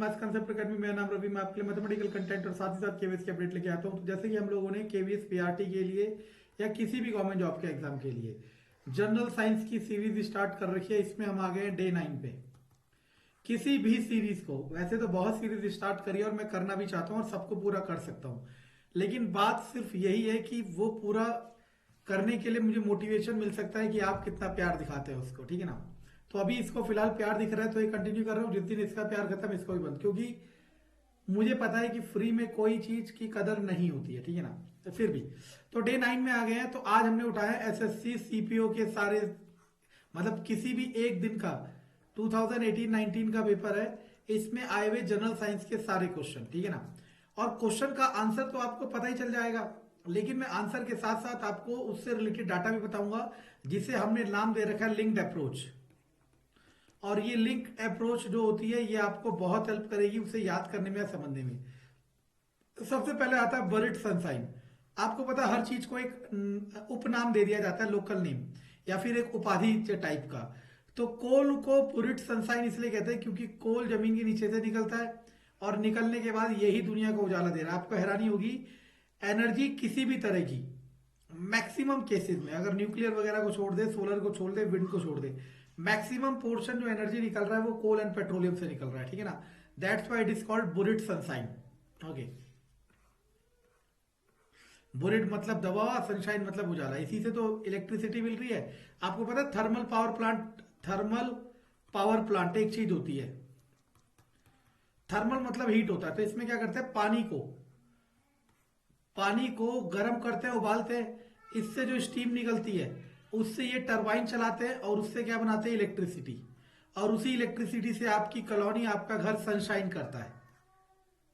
Maths concept academy. मेरा नाम रवि। मैं आपके लिए मैथमेटिकल कंटेंट और साथ ही साथ केवीएस की अपडेट लेके आता हूँ। तो जैसे कि हम लोगों ने केवीएस पीआरटी के लिए या किसी भी गवर्नमेंट जॉब के एग्जाम के लिए जनरल साइंस की सीरीज स्टार्ट कर रखी है। इसमें हम आ गए हैं डे 9 पे। किसी भी सीरीज को, वैसे तो बहुत सीरीज स्टार्ट करी है और मैं करना भी चाहता हूँ और सबको पूरा कर सकता हूँ, लेकिन बात सिर्फ यही है कि वो पूरा करने के लिए मुझे मोटिवेशन मिल सकता है कि आप कितना प्यार दिखाते हैं उसको, ठीक है ना। तो अभी इसको फिलहाल प्यार दिख रहा है तो ये कंटिन्यू कर रहा हूँ। जिस दिन इसका प्यार खत्म इसको भी बंद, क्योंकि मुझे पता है कि फ्री में कोई चीज की कदर नहीं होती है, ठीक है ना। तो फिर भी तो डे 9 में आ गए हैं। तो आज हमने उठाया एसएससी सीपीओ के सारे, मतलब किसी भी एक दिन का 2018-19 का पेपर है, इसमें आए हुए जनरल साइंस के सारे क्वेश्चन, ठीक है ना। और क्वेश्चन का आंसर तो आपको पता ही चल जाएगा, लेकिन मैं आंसर के साथ साथ आपको उससे रिलेटेड डाटा भी बताऊंगा, जिसे हमने नाम दे रखा है लिंक्ड अप्रोच। और ये लिंक अप्रोच जो होती है ये आपको बहुत हेल्प करेगी उसे याद करने में या समझने में। सबसे पहले आता है बरिट सनशाइन। आपको पता है हर चीज को एक उपनाम दे दिया जाता है, लोकल नेम या फिर एक उपाधि टाइप का। तो कोल को बुरिट सनशाइन इसलिए कहते हैं क्योंकि कोल जमीन के नीचे से निकलता है और निकलने के बाद यही दुनिया को उजाला दे रहा है। आपको हैरानी होगी, एनर्जी किसी भी तरह की मैक्सिमम केसेस में, अगर न्यूक्लियर वगैरह को छोड़ दे, सोलर को छोड़ दे, विंड को छोड़ दे, मैक्सिमम पोर्शन जो एनर्जी निकल रहा है वो कोल एंड पेट्रोलियम से निकल रहा है, ठीक है ना। That's why it is called buried sunshine. Okay, buried मतलब दबा, सनशाइन मतलब उजाला। इसी से तो इलेक्ट्रिसिटी मिल रही है। आपको पता है थर्मल पावर प्लांट एक चीज होती है। थर्मल मतलब हीट होता है। तो इसमें क्या करते हैं, पानी को गर्म करते हैं, उबालते हैं, इससे जो स्टीम निकलती है उससे ये टरबाइन चलाते हैं और उससे क्या बनाते हैं, इलेक्ट्रिसिटी। और उसी इलेक्ट्रिसिटी से आपकी कॉलोनी, आपका घर सनशाइन करता है,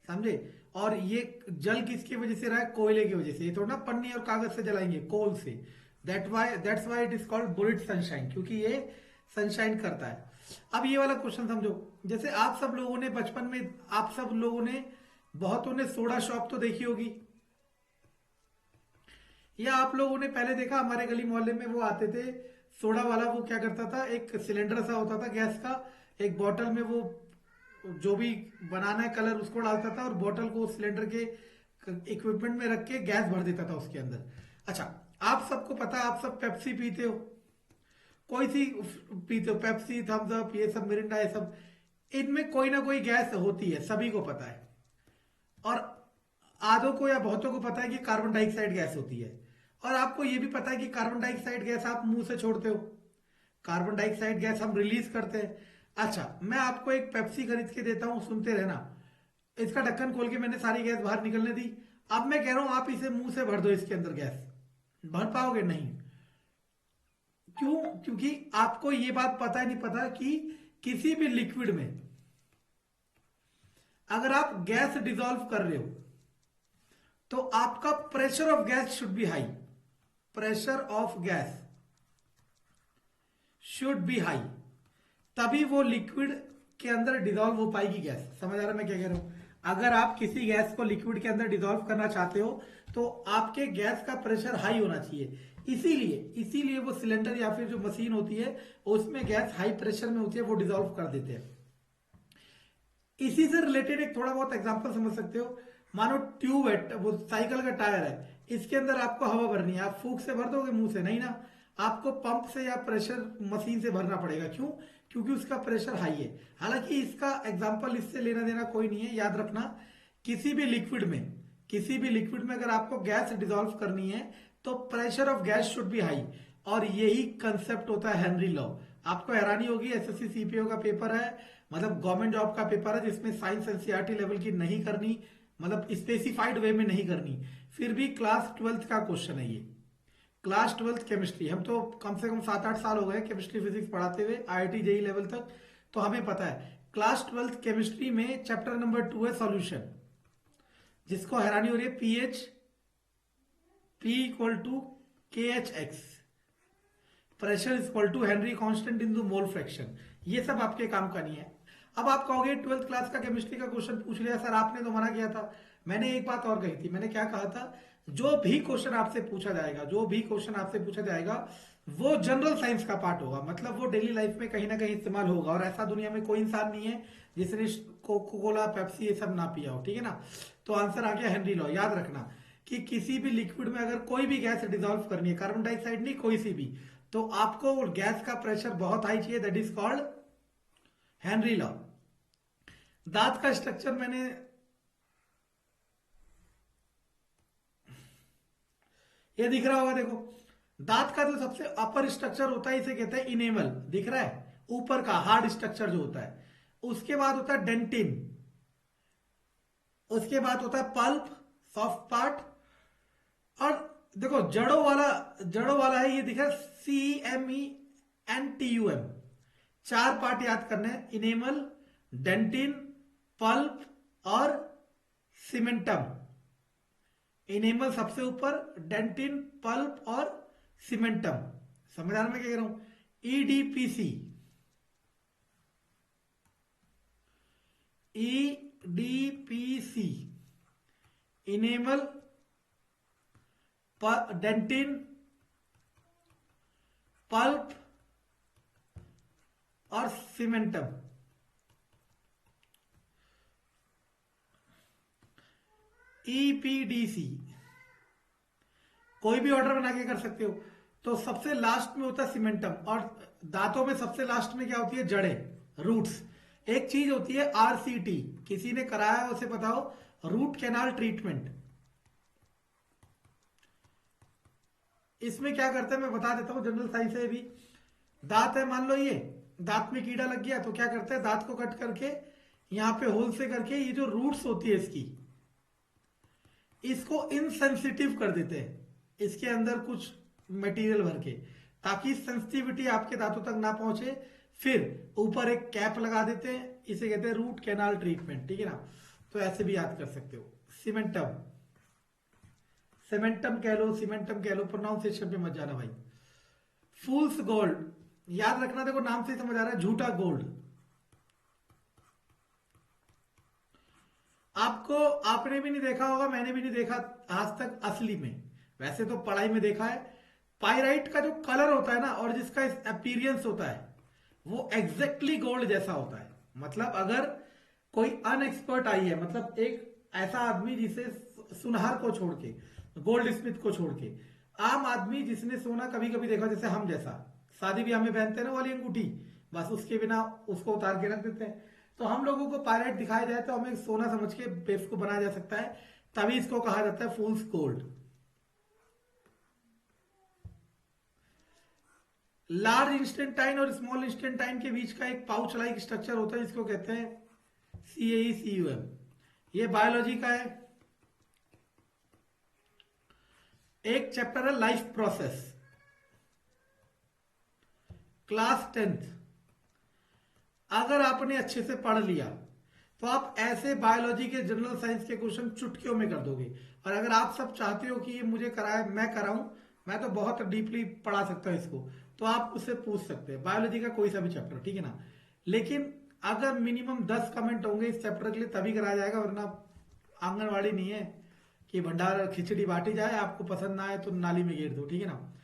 समझे। और ये जल किसकी वजह से रहा है, कोयले की वजह से। ये थोड़ा ना पन्नी और कागज से जलाएंगे, कोल से। That's why it is called buried sunshine, क्योंकि ये सनशाइन करता है। अब ये वाला क्वेश्चन समझो। जैसे आप सब लोगों ने बचपन में, आप सब लोगों ने, बहुतों ने सोडा शॉप तो देखी होगी, या आप लोगों ने पहले देखा हमारे गली मोहल्ले में वो आते थे सोडा वाला। वो क्या करता था, एक सिलेंडर सा होता था गैस का, एक बोतल में वो जो भी बनाना है कलर उसको डालता था और बोतल को सिलेंडर के इक्विपमेंट में रख के गैस भर देता था उसके अंदर। अच्छा, आप सबको पता है, आप सब पेप्सी पीते हो, कोई सी पीते हो, पेप्सी, थम्स अप, ये सब, मिरिंडा, ये सब, इनमें कोई ना कोई गैस होती है, सभी को पता है। और आधों को या बहुतों को पता है कि कार्बन डाइऑक्साइड गैस होती है। और आपको यह भी पता है कि कार्बन डाइऑक्साइड गैस आप मुंह से छोड़ते हो, कार्बन डाइऑक्साइड गैस हम रिलीज करते हैं। अच्छा, मैं आपको एक पेप्सी खरीद के देता हूं, सुनते रहना। इसका ढक्कन खोल के मैंने सारी गैस बाहर निकलने दी। अब मैं कह रहा हूं आप इसे मुंह से भर दो, इसके अंदर गैस भर पाओगे नहीं। क्यों? क्योंकि आपको ये बात पता ही नहीं पता कि किसी भी लिक्विड में अगर आप गैस डिसॉल्व कर रहे हो तो आपका pressure of gas should be high. Pressure of gas should be high, तभी वो लिक्विड के अंदर डिसॉल्व हो पाएगी गैस। समझ आ रहा मैं क्या कह रहा हूं? अगर आप किसी गैस को लिक्विड के अंदर डिसॉल्व करना चाहते हो तो आपके गैस का प्रेशर हाई होना चाहिए। इसीलिए वो सिलेंडर या फिर जो मशीन होती है उसमें गैस हाई प्रेशर में होती है, वो डिसॉल्व कर देते हैं। इसी से रिलेटेड एक थोड़ा बहुत एग्जांपल समझ सकते हो। मानो ट्यूब है, वो साइकिल का टायर है, इसके अंदर आपको हवा भरनी है, आप फूंक से भर दोगे, मुंह से नहीं ना, आपको पंप से या प्रेशर मशीन से भरना पड़ेगा। क्यों? क्योंकि उसका प्रेशर हाई है। हालांकि इसका एग्जांपल इससे लेना देना कोई नहीं है, याद रखना। किसी भी लिक्विड में अगर आपको गैस डिसॉल्व करनी है तो pressure of gas should be high. और यही कंसेप्ट होता है हेनरी लॉ। आपको हैरानी होगी, एसएससी सीपीओ का पेपर है, मतलब गवर्नमेंट जॉब का पेपर है, जिसमें साइंस एनसीईआरटी लेवल की नहीं करनी, मतलब स्पेसिफाइड वे में नहीं करनी, फिर भी क्लास 12th का क्वेश्चन है ये। क्लास 12th केमिस्ट्री, हम तो कम से कम 7-8 साल हो गए केमिस्ट्री फिजिक्स पढ़ाते हुए, आईआईटी जेई लेवल तक, तो हमें पता है। क्लास 12th केमिस्ट्री में चैप्टर नंबर 2 है सॉल्यूशन, जिसको हैरानी हो रही है, P equal to KHX, pressure equal to Henry constant in mole fraction. ये सब आपके काम का नहीं है। अब आप कहोगे 12th क्लास का केमिस्ट्री का क्वेश्चन पूछ लिया सर, आपने तो मना किया था। मैंने एक बात और कही थी, मैंने क्या कहा था, जो भी क्वेश्चन आपसे पूछा जाएगा वो जनरल साइंस का पार्ट होगा, मतलब वो डेली लाइफ में कहीं ना कहीं इस्तेमाल होगा। और ऐसा दुनिया में कोई इंसान नहीं है जिसने कोको कोला पेप्सी ये सब ना पिया हो, ठीक है ना। तो आंसर आ गया हेनरी लॉ। याद रखना कि किसी भी लिक्विड में अगर कोई भी गैस डिजोल्व करनी है, कार्बन डाइऑक्साइड नहीं कोई सी भी, तो आपको गैस का प्रेशर बहुत हाई चाहिए, that is called Henry law. दांत का स्ट्रक्चर मैंने ये दिख रहा होगा, देखो दांत का जो सबसे अपर स्ट्रक्चर होता है इसे कहते हैं इनेमल, दिख रहा है ऊपर का हार्ड स्ट्रक्चर जो होता है। उसके बाद होता है डेंटिन, उसके बाद होता है पल्प, सॉफ्ट पार्ट, और देखो जड़ों वाला है ये दिखा CEMENTUM। चार पार्ट याद करने हैं, इनेमल, डेंटिन, पल्प और सीमेंटम। इनेमल सबसे ऊपर, डेंटिन, पल्प और सीमेंटम। समझ आ रहा मैं क्या कह रहा हूं। EDPC, EDPC, enamel, dentin, pulp और सीमेंटम। EPDC, कोई भी ऑर्डर बना के कर सकते हो। तो सबसे लास्ट में होता है सीमेंटम, और दांतों में सबसे लास्ट में क्या होती है, जड़ें, रूट्स। एक चीज होती है RCT, किसी ने कराया उसे बताओ, रूट कैनाल ट्रीटमेंट। इसमें क्या करते हैं मैं बता देता हूं, जनरल साइंस है भी। दांत है, मान लो ये दांत में कीड़ा लग गया, तो क्या करते हैं, दांत को कट करके यहां पे होल से करके ये जो रूट्स होती है इसकी, इसको इनसेंसिटिव कर देते हैं, इसके अंदर कुछ मटेरियल भर के, ताकि सेंसिटिविटी आपके दांतों तक ना पहुंचे। फिर ऊपर एक कैप लगा देते हैं, इसे कहते हैं रूट कैनाल ट्रीटमेंट, ठीक है ना। तो ऐसे भी याद कर सकते हो। सीमेंटम, सीमेंटम कह लो, सीमेंटम कह लो, प्रोनाउंसिएशन पे मत जाना भाई। फूल्स गोल्ड, याद रखना, देखो नाम से समझ आ रहा है, झूठा गोल्ड। आपको, आपने भी नहीं देखा होगा, मैंने भी नहीं देखा आज तक असली में, वैसे तो पढ़ाई में देखा है। पाइराइट का जो कलर होता है ना, और जिसका अपीरियंस होता है, वो एग्जैक्टली गोल्ड जैसा होता है। मतलब अगर कोई अनएक्सपर्ट आई है, मतलब एक ऐसा आदमी जिसे सुनहर को छोड़ के, गोल्ड स्मिथ को छोड़ के, आम आदमी जिसने सोना कभी कभी देखा, जैसे हम जैसा शादी ब्याह में पहनते हैं ना वाली अंगूठी, बस उसके बिना उसको उतार के रख देते हैं। तो हम लोगों को पायराइट दिखाया जाए तो हमें सोना समझ के बेवकूफ बनाया जा सकता है, तभी इसको कहा जाता है फूल्स गोल्ड। लार्ज इंस्टेंटाइन और स्मॉल इंस्टेंटाइन के बीच का एक पाउच लाइक स्ट्रक्चर होता है, जिसको कहते हैं CAECUM। ये बायोलॉजी का है। एक चैप्टर है लाइफ प्रोसेस, क्लास 10th। अगर आपने अच्छे से पढ़ लिया तो आप ऐसे बायोलॉजी के, जनरल साइंस के क्वेश्चन चुटकियों में कर दोगे। और अगर आप सब चाहते हो कि ये मुझे कराए, मैं कराऊं, मैं तो बहुत डीपली पढ़ा सकता हूं इसको, तो आप उससे पूछ सकते हैं, बायोलॉजी का कोई सा भी चैप्टर, ठीक है ना। लेकिन अगर मिनिमम 10 कमेंट होंगे इस चैप्टर के लिए तभी कराया जाएगा, वरना आंगनवाड़ी नहीं है कि भंडार खिचड़ी बांटी जाए, आपको पसंद ना आए तो नाली में गिर दो, ठीक है ना।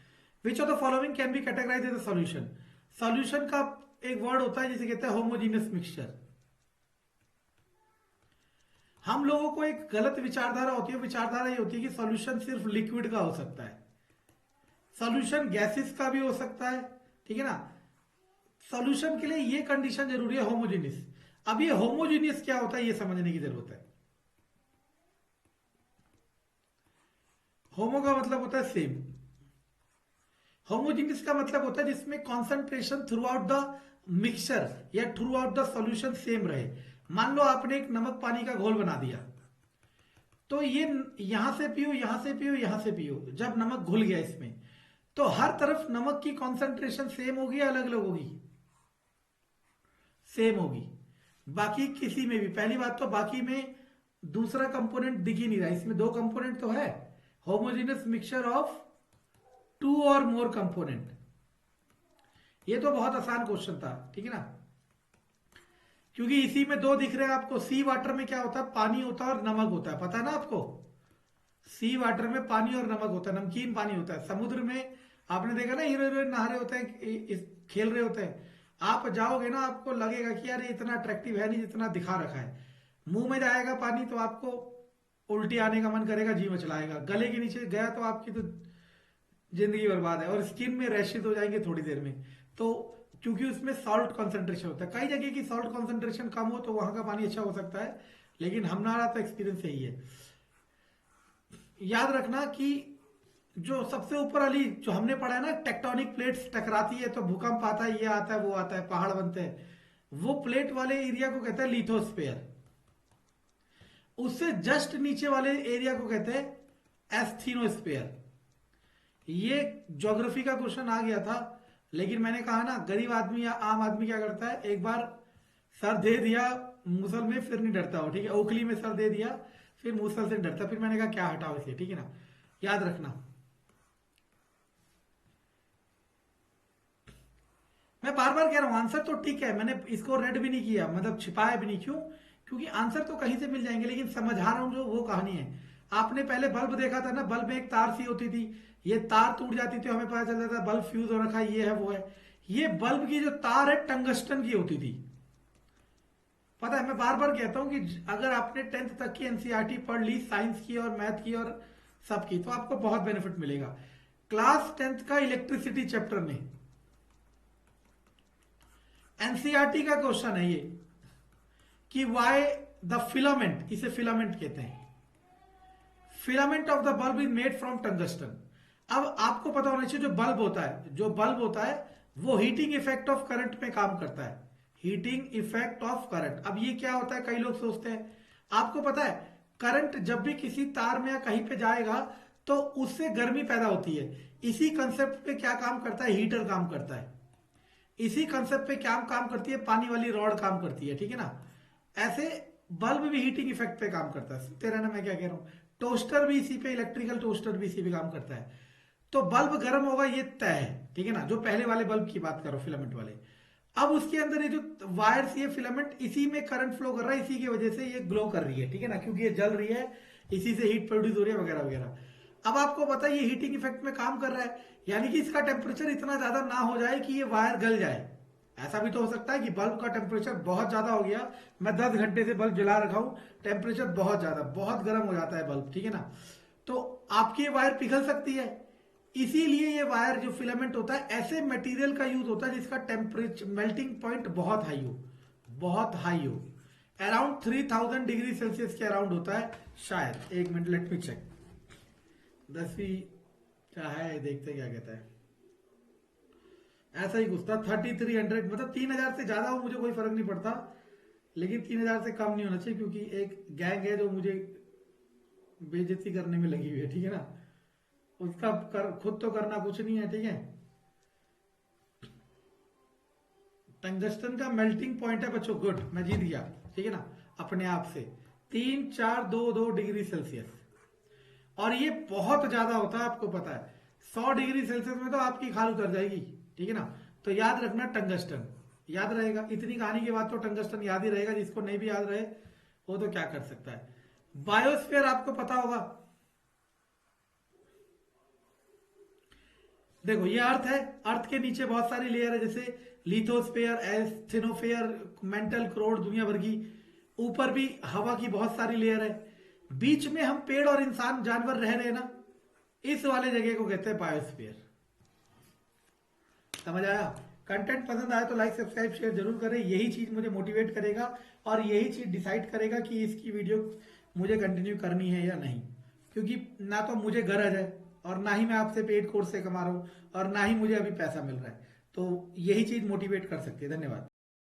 Which of the following can be categorise as a solution. Solution का एक वर्ड होता है जिसे कहते हैं होमोजीनियस मिक्सचर। हम लोगों को एक गलत विचारधारा होती है, विचारधारा ये होती है कि सॉल्यूशन सिर्फ लिक्विड का हो सकता है, सॉल्यूशन गैसेस का भी हो सकता है, ठीक है ना। सॉल्यूशन के लिए ये कंडीशन जरूरी है होमोजीनियस। अब ये होमोजीनियस क्या होता है ये समझने की जरूरत है। होमो का मतलब होता है सेम, होमोजीनियस का मतलब होता है जिसमें concentration throughout the mixture या throughout the solution same रहे। मान लो आपने एक नमक पानी का घोल बना दिया, तो ये यहां से पियो, यहां से पियो, यहां से पियो, जब नमक घुल गया इसमें, तो हर तरफ नमक की कॉन्सेंट्रेशन सेम होगी या अलग अलग होगी, सेम होगी। बाकी किसी में भी, पहली बात तो बाकी में दूसरा कंपोनेंट दिख ही नहीं रहा, इसमें दो कंपोनेंट तो है, होमोजीनियस मिक्सचर ऑफ 2 और मोर कंपोनेंट। ये तो बहुत आसान क्वेश्चन था, ठीक है ना, क्योंकि इसी में दो दिख रहे हैं आपको। सी वाटर में क्या होता है, पानी होता है और नमक होता है, पता है ना आपको। सी वाटर में पानी और नमक होता है, नमकीन पानी होता है। समुद्र में आपने देखा ना, हीरो हीरोइन नहा रहे होते हैं, खेल रहे होते हैं, आप जाओगे ना, आपको लगेगा कि यार ये इतना अट्रैक्टिव है नहीं जितना दिखा रखा है। मुंह में जाएगा पानी तो आपको उल्टी आने का मन करेगा, जी मचलाएगा। गले के नीचे गया तो आपकी तो जिंदगी बर्बाद है, और स्किन में रैशेज हो जाएंगे थोड़ी देर में। तो क्योंकि उसमें सॉल्ट कंसंट्रेशन होता है, कई जगह की सॉल्ट कंसंट्रेशन कम हो तो वहां का पानी अच्छा हो सकता है, लेकिन हमारा तो एक्सपीरियंस यही है। याद रखना कि जो सबसे ऊपर वाली जो हमने पढ़ा है ना, टेक्टोनिक प्लेट्स टकराती है तो भूकंप आता है, ये आता है वो आता है, पहाड़ बनते हैं, वो प्लेट वाले एरिया को कहते हैं लिथोस्फेयर। उससे जस्ट नीचे वाले एरिया को कहते हैं एस्थीनोस्फेयर। ये ज्योग्राफी का क्वेश्चन आ गया था, लेकिन मैंने कहा ना, गरीब आदमी या आम आदमी क्या करता है, एक बार सर दे दिया मुसल में फिर नहीं डरता हो, ठीक है, ओखली में सर दे दिया फिर मुसल से नहीं डरता, फिर मैंने कहा क्या हटाओ इसे, ठीक है ना, याद रखना। मैं बार बार कह रहा हूं आंसर तो ठीक है, मैंने इसको रेड भी नहीं किया, मतलब छिपाया भी नहीं, क्यों? क्योंकि आंसर तो कहीं से मिल जाएंगे, लेकिन समझा रहा हूं जो वो कहानी है। आपने पहले बल्ब देखा था ना, बल्ब में एक तार सी होती थी, ये तार टूट जाती थी, हमें पता चल जाता था बल्ब फ्यूज हो रखा है, ये है वो है। ये बल्ब की जो तार है टंगस्टन की होती थी। पता है, मैं बार बार कहता हूं कि अगर आपने 10th तक की एनसीईआरटी पढ़ ली, साइंस की और मैथ की और सबकी, तो आपको बहुत बेनिफिट मिलेगा। क्लास 10th का इलेक्ट्रिसिटी चैप्टर में एनसीईआरटी का क्वेश्चन है ये, कि वाई द फिलामेंट, इसे फिलामेंट कहते हैं, filament of the bulb is made from tungsten. अब आपको पता होना चाहिए, जो बल्ब होता है, जो बल्ब होता है वो हीटिंग इफेक्ट ऑफ करंट में काम करता है, हीटिंग इफेक्ट ऑफ करंट। अब ये क्या होता है, कई लोग सोचते हैं, आपको पता है करंट जब भी किसी तार में या कहीं पे जाएगा तो उससे गर्मी पैदा होती है। इसी कंसेप्ट पे क्या काम करता है, हीटर काम करता है। इसी कंसेप्ट पे क्या काम करती है, पानी वाली रॉड काम करती है, ठीक है ना। ऐसे बल्ब भी हीटिंग इफेक्ट पे काम करता है, सुनते रहना मैं क्या कह रहा हूं। टोस्टर भी इसी पे, इलेक्ट्रिकल टोस्टर भी इसी पे काम करता है। तो बल्ब गर्म होगा ये तय है, ठीक है ना, जो पहले वाले बल्ब की बात करो, फिलामेंट वाले। अब उसके अंदर ये जो वायर्स, ये फिलामेंट, इसी में करंट फ्लो कर रहा है, इसी की वजह से ये ग्लो कर रही है, ठीक है ना, क्योंकि ये जल रही है, इसी से हीट प्रोड्यूस हो रही है वगैरह वगैरह। अब आपको पता है ये हीटिंग इफेक्ट में काम कर रहा है, यानी कि इसका टेम्परेचर इतना ज्यादा ना हो जाए कि ये वायर गल जाए। ऐसा भी तो हो सकता है कि बल्ब का टेम्परेचर बहुत ज्यादा हो गया, मैं 10 घंटे से बल्ब जला रखा हूं, टेम्परेचर बहुत ज्यादा, बहुत गर्म हो जाता है बल्ब, ठीक है ना, तो आपकी ये वायर पिघल सकती है। इसीलिए ये वायर जो फिलामेंट होता है, ऐसे मटेरियल का यूज होता है जिसका टेम्परेचर मेल्टिंग पॉइंट बहुत हाई हो, बहुत हाई हो, अराउंड 3000 डिग्री सेल्सियस के अराउंड होता है शायद। एक मिनट, लेट मी चेक। 10वीं क्या है, देखते क्या कहता है, ऐसा ही कुछ था, 3300, मतलब 3000 से ज्यादा हो मुझे कोई फर्क नहीं पड़ता, लेकिन 3000 से कम नहीं होना चाहिए, क्योंकि एक गैंग है जो मुझे बेइज्जती करने में लगी हुई है, ठीक है ना, उसका खुद तो करना कुछ नहीं है, ठीक है। टंगस्टन का मेल्टिंग पॉइंट है बच्चों, गुड, मैं जीत गया, ठीक है ना, अपने आप से 3422 डिग्री सेल्सियस। और ये बहुत ज्यादा होता है, आपको पता है, 100 डिग्री सेल्सियस में तो आपकी खाल उतर जाएगी, ठीक है ना। तो याद रखना टंगस्टन, याद रहेगा, इतनी कहानी के बाद तो टंगस्टन याद ही रहेगा, जिसको नहीं भी याद रहे वो तो क्या कर सकता है। बायोस्फीयर आपको पता होगा, देखो ये अर्थ है, अर्थ के नीचे बहुत सारी लेयर है, जैसे लिथोस्फेयर, एस्थेनोफेयर, मेंटल क्रोड, दुनिया भर की। ऊपर भी हवा की बहुत सारी लेयर है, बीच में हम पेड़ और इंसान जानवर रह रहे हैं ना, इस वाले जगह को कहते हैं बायोस्फीयर। समझ आया? कंटेंट पसंद आया तो लाइक सब्सक्राइब शेयर जरूर करें, यही चीज मुझे मोटिवेट करेगा और यही चीज डिसाइड करेगा कि इसकी वीडियो मुझे कंटिन्यू करनी है या नहीं। क्योंकि ना तो मुझे गरज है, और ना ही मैं आपसे पेड कोर्स से कमा रहा हूं, और ना ही मुझे अभी पैसा मिल रहा है, तो यही चीज मोटिवेट कर सकती है। धन्यवाद।